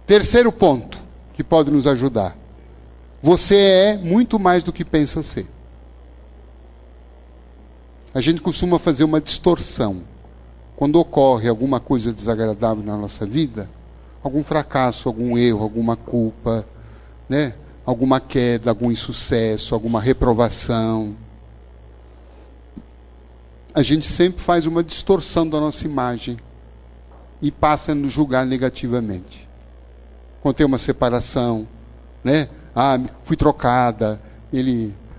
Terceiro ponto que pode nos ajudar. Você é muito mais do que pensa ser. A gente costuma fazer uma distorção. Quando ocorre alguma coisa desagradável na nossa vida, algum fracasso, algum erro, alguma culpa, né? Alguma queda, algum insucesso, alguma reprovação, a gente sempre faz uma distorção da nossa imagem e passa a nos julgar negativamente. Quando tem uma separação, né? Fui trocada,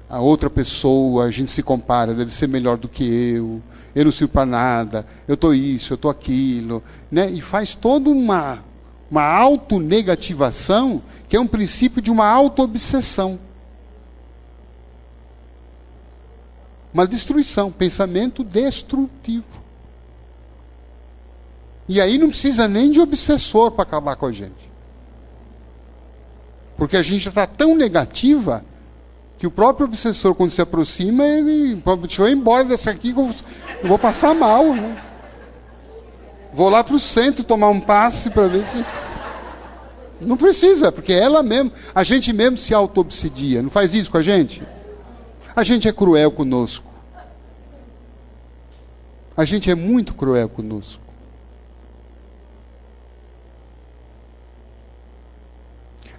a outra pessoa, a gente se compara, deve ser melhor do que eu não sirvo para nada, eu estou isso, eu estou aquilo, né? E faz toda uma autonegativação, que é um princípio de uma auto-obsessão. Uma destruição, pensamento destrutivo. E aí não precisa nem de obsessor para acabar com a gente. Porque a gente já está tão negativa que o próprio obsessor, quando se aproxima, ele deixa eu ir embora dessa aqui, eu vou passar mal. Né? Vou lá para o centro tomar um passe para ver se... Não precisa, porque ela mesmo, a gente mesmo se auto-obsidia. Não faz isso com a gente? A gente é cruel conosco. A gente é muito cruel conosco.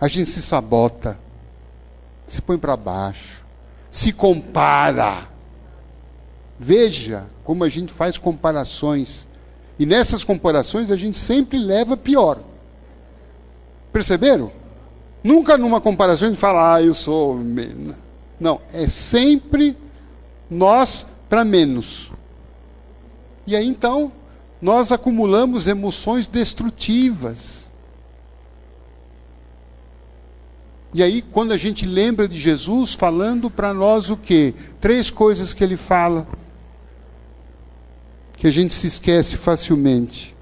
A gente se sabota, se põe para baixo, se compara. Veja como a gente faz comparações. E nessas comparações a gente sempre leva pior. Perceberam? Nunca numa comparação a gente fala, eu sou... Não, é sempre nós para menos. E aí então, nós acumulamos emoções destrutivas. E aí, quando a gente lembra de Jesus falando para nós o quê? 3 coisas que ele fala, que a gente se esquece facilmente.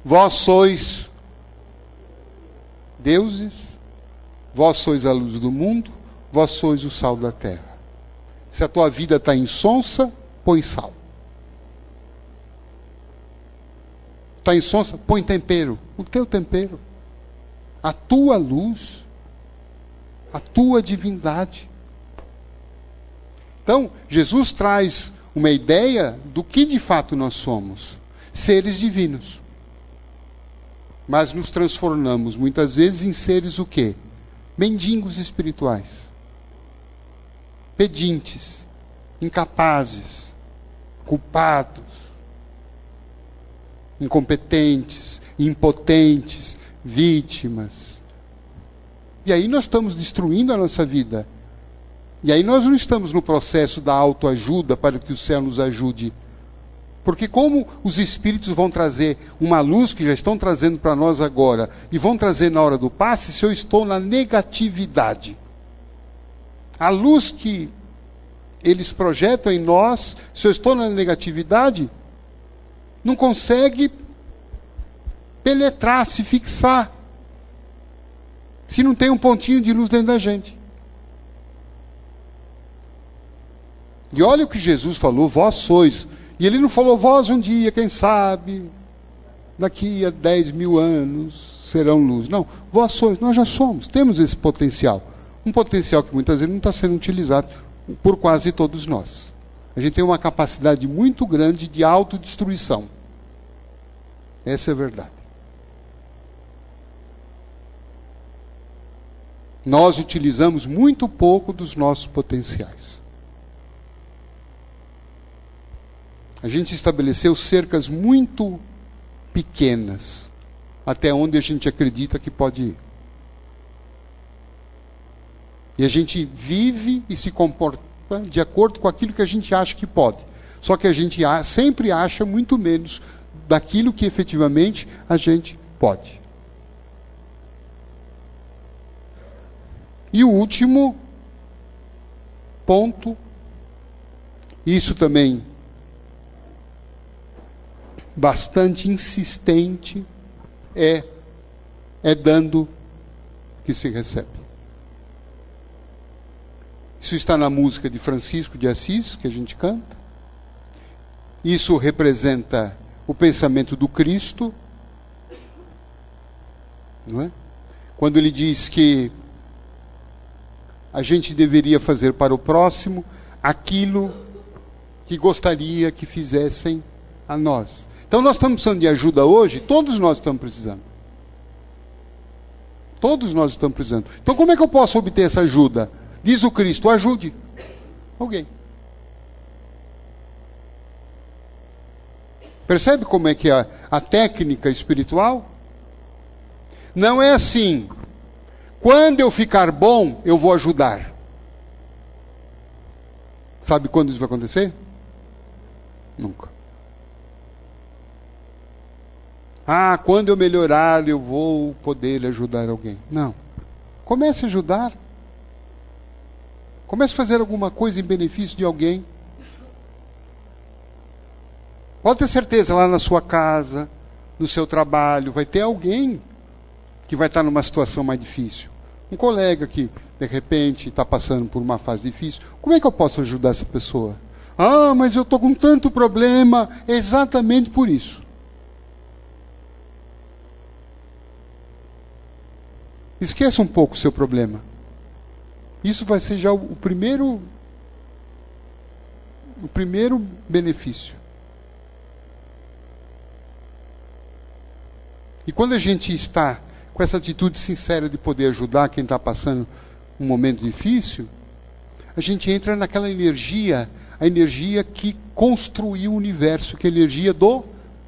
Vós sois deuses, vós sois a luz do mundo, vós sois o sal da terra. Se a tua vida está insonsa, põe sal. Está insonsa, põe tempero. O teu tempero. A tua luz. A tua divindade. Então, Jesus traz uma ideia do que de fato nós somos. Seres divinos. Mas nos transformamos muitas vezes em seres o quê? Mendigos espirituais. Pedintes. Incapazes. Culpados. Incompetentes. Impotentes. Vítimas. E aí nós estamos destruindo a nossa vida. E aí nós não estamos no processo da autoajuda para que o céu nos ajude. Porque como os Espíritos vão trazer uma luz que já estão trazendo para nós agora, e vão trazer na hora do passe, se eu estou na negatividade. A luz que eles projetam em nós, se eu estou na negatividade, não consegue penetrar, se fixar. Se não tem um pontinho de luz dentro da gente. E olha o que Jesus falou, vós sois. E ele não falou, vós um dia, quem sabe, daqui a 10.000 anos serão luz. Não, vós sois, nós já somos, temos esse potencial. Um potencial que muitas vezes não está sendo utilizado por quase todos nós. A gente tem uma capacidade muito grande de autodestruição. Essa é a verdade. Nós utilizamos muito pouco dos nossos potenciais. A gente estabeleceu cercas muito pequenas, até onde a gente acredita que pode ir. E a gente vive e se comporta de acordo com aquilo que a gente acha que pode. Só que a gente sempre acha muito menos daquilo que efetivamente a gente pode. E o último ponto, isso também bastante insistente, é dando que se recebe. Isso está na música de Francisco de Assis, que a gente canta. Isso representa o pensamento do Cristo, não é? Quando ele diz que a gente deveria fazer para o próximo aquilo que gostaria que fizessem a nós. Então nós estamos precisando de ajuda hoje, todos nós estamos precisando. Todos nós estamos precisando. Então como é que eu posso obter essa ajuda? Diz o Cristo, ajude alguém. Percebe como é que é a técnica espiritual? Não é assim, quando eu ficar bom, eu vou ajudar. Sabe quando isso vai acontecer? Nunca. Ah, quando eu melhorar, eu vou poder ajudar alguém. Não. Comece a ajudar. Comece a fazer alguma coisa em benefício de alguém. Pode ter certeza, lá na sua casa, no seu trabalho, vai ter alguém que vai estar numa situação mais difícil. Um colega que, de repente, está passando por uma fase difícil. Como é que eu posso ajudar essa pessoa? Ah, mas eu estou com tanto problema. Exatamente por isso. Esqueça um pouco o seu problema. Isso vai ser já o primeiro benefício. E quando a gente está com essa atitude sincera de poder ajudar quem está passando um momento difícil, a gente entra naquela energia, a energia que construiu o universo, que é a energia do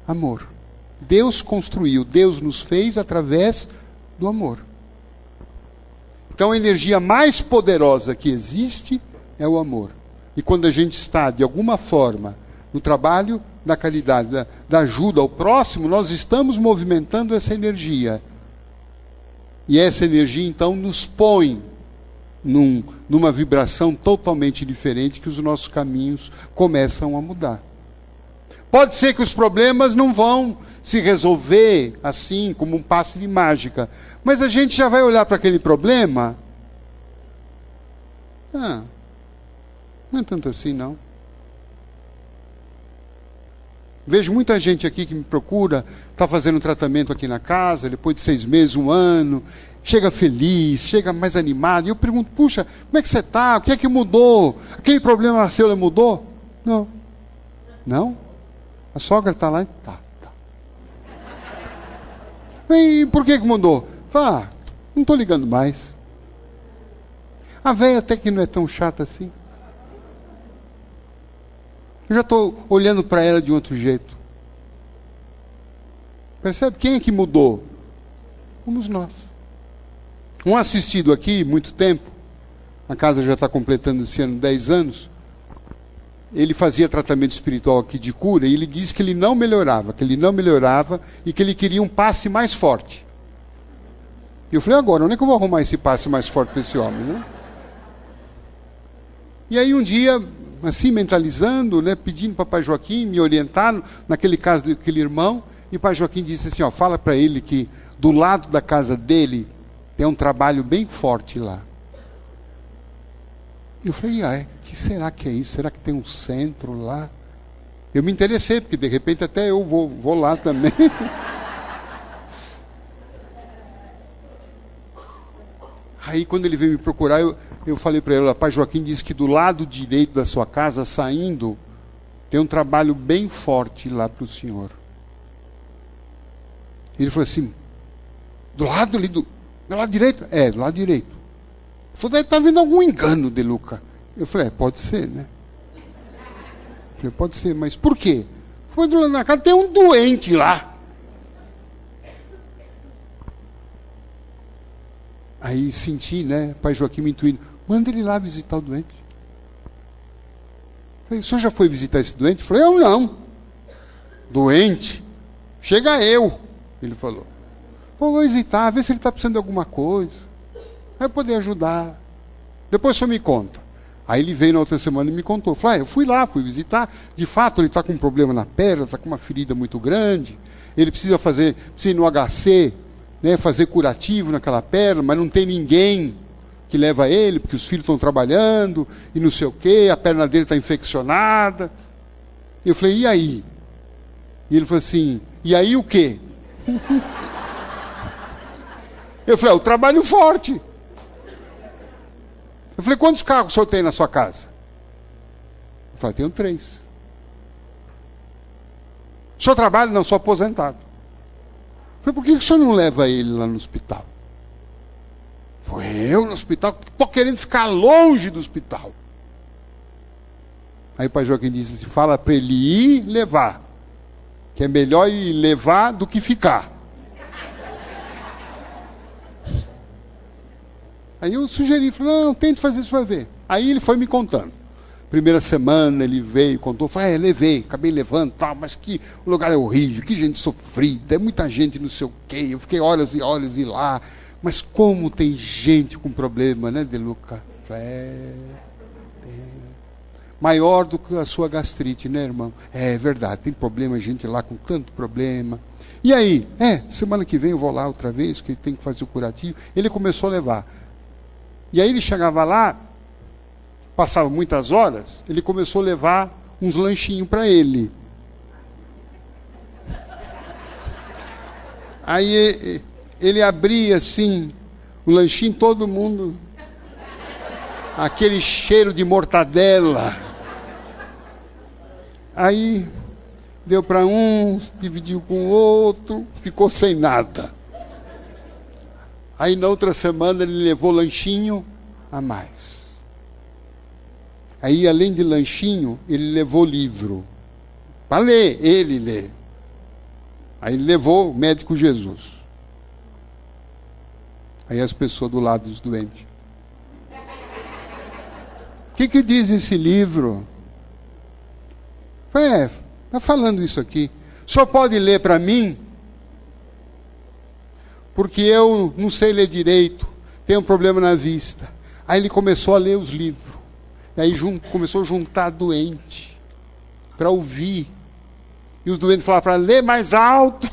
amor. Deus construiu, Deus nos fez através do amor. Então a energia mais poderosa que existe é o amor. E quando a gente está, de alguma forma, no trabalho da caridade, da ajuda ao próximo, nós estamos movimentando essa energia. E essa energia, então, nos põe numa vibração totalmente diferente, que os nossos caminhos começam a mudar. Pode ser que os problemas não vão se resolver assim, como um passe de mágica. Mas a gente já vai olhar para aquele problema. Não é tanto assim, não. Vejo muita gente aqui que me procura, está fazendo um tratamento aqui na casa, depois de 6 meses, 1 ano, chega feliz, chega mais animado. E eu pergunto, puxa, como é que você está? O que é que mudou? Aquele problema seu mudou? Não. Não? A sogra está lá e tá. E por que mudou? Não estou ligando mais. A velha até que não é tão chata assim. Eu já estou olhando para ela de outro jeito. Percebe? Quem é que mudou? Fomos nós. Um assistido aqui, muito tempo, a casa já está completando esse ano 10 anos, ele fazia tratamento espiritual aqui de cura, e ele disse que ele não melhorava, e que ele queria um passe mais forte. E eu falei, agora, onde é que eu vou arrumar esse passe mais forte para esse homem, né? E aí um dia, assim, mentalizando, né, pedindo para o Pai Joaquim me orientar, naquele caso daquele irmão, e o Pai Joaquim disse assim, fala para ele que do lado da casa dele tem um trabalho bem forte lá. Eu falei, que será que é isso? Será que tem um centro lá? Eu me interessei, porque de repente até eu vou lá também. Aí quando ele veio me procurar, eu falei para ele, Pai Joaquim disse que do lado direito da sua casa, saindo, tem um trabalho bem forte lá para o senhor. Ele falou assim, do lado ali do lado direito? Do lado direito. Ele falou, está havendo algum engano, De Luca. Eu falei, pode ser, né? Eu falei, pode ser, mas por quê? Foi do lado da casa, tem um doente lá. Aí senti, né, Pai Joaquim me intuindo, manda ele lá visitar o doente. Eu falei, o senhor já foi visitar esse doente? Eu falei, eu não. Doente? Chega eu, ele falou. Vou visitar, ver se ele está precisando de alguma coisa. Vai poder ajudar. Depois o senhor me conta. Aí ele veio na outra semana e me contou. Eu falei, eu fui lá, fui visitar. De fato, ele está com um problema na perna, está com uma ferida muito grande. Ele precisa ir no HC, né, fazer curativo naquela perna, mas não tem ninguém que leva ele, porque os filhos estão trabalhando, e não sei o quê, a perna dele está infeccionada. Eu falei, e aí? E ele falou assim, e aí o quê? Eu falei, o trabalho forte. Eu falei, quantos carros o senhor tem na sua casa? Eu falei, tenho 3. O senhor trabalha? Não, sou aposentado. Eu falei, por que o senhor não leva ele lá no hospital? Foi eu no hospital? Estou querendo ficar longe do hospital. Aí o Pai Joaquim disse assim, fala para ele ir levar. Que é melhor ir levar do que ficar. Aí eu sugeri, falei, não, tente fazer isso, vai ver. Aí ele foi me contando. Primeira semana ele veio, contou, falei, levei, acabei levando, tal, mas que o lugar é horrível, que gente sofrida, é muita gente não sei o quê, eu fiquei horas e horas e lá, mas como tem gente com problema, né, De Luca? Maior do que a sua gastrite, né, irmão? É verdade, tem problema, gente lá com tanto problema. E aí? Semana que vem eu vou lá outra vez, que tem que fazer o curativo. Ele começou a levar. E aí ele chegava lá, passava muitas horas, ele começou a levar uns lanchinhos para ele. Aí ele abria assim, o lanchinho, todo mundo, aquele cheiro de mortadela. Aí deu para um, dividiu com o outro, ficou sem nada. Aí na outra semana ele levou lanchinho a mais. Aí além de lanchinho, ele levou livro. Para ler, ele lê. Aí ele levou o médico Jesus. Aí as pessoas do lado dos doentes. O que diz esse livro? Está falando isso aqui. O senhor pode ler para mim? Porque eu não sei ler direito, tenho um problema na vista. Aí ele começou a ler os livros. E aí começou a juntar doente para ouvir. E os doentes falavam para ler mais alto.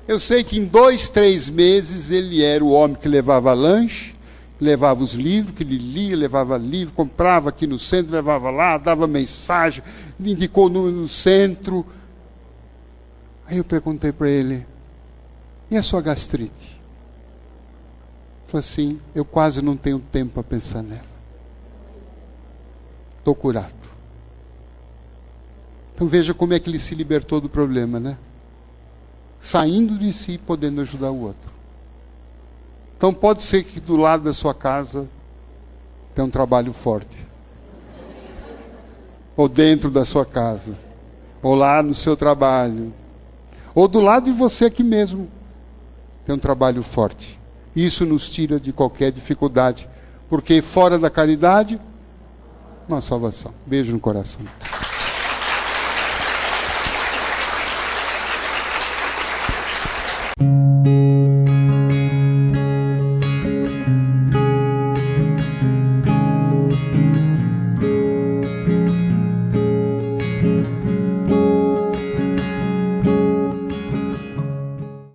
Eu sei que em 2, 3 meses ele era o homem que levava lanche, levava os livros, que ele lia, levava livro, comprava aqui no centro, levava lá, dava mensagem, indicou no centro. Aí eu perguntei para ele, e a sua gastrite? Ele falou assim, eu quase não tenho tempo para pensar nela. Estou curado. Então veja como é que ele se libertou do problema, né? Saindo de si, podendo ajudar o outro. Então pode ser que do lado da sua casa tenha um trabalho forte. Ou dentro da sua casa. Ou lá no seu trabalho. Ou do lado de você aqui mesmo. Tem um trabalho forte. Isso nos tira de qualquer dificuldade. Porque fora da caridade, não há salvação. Beijo no coração.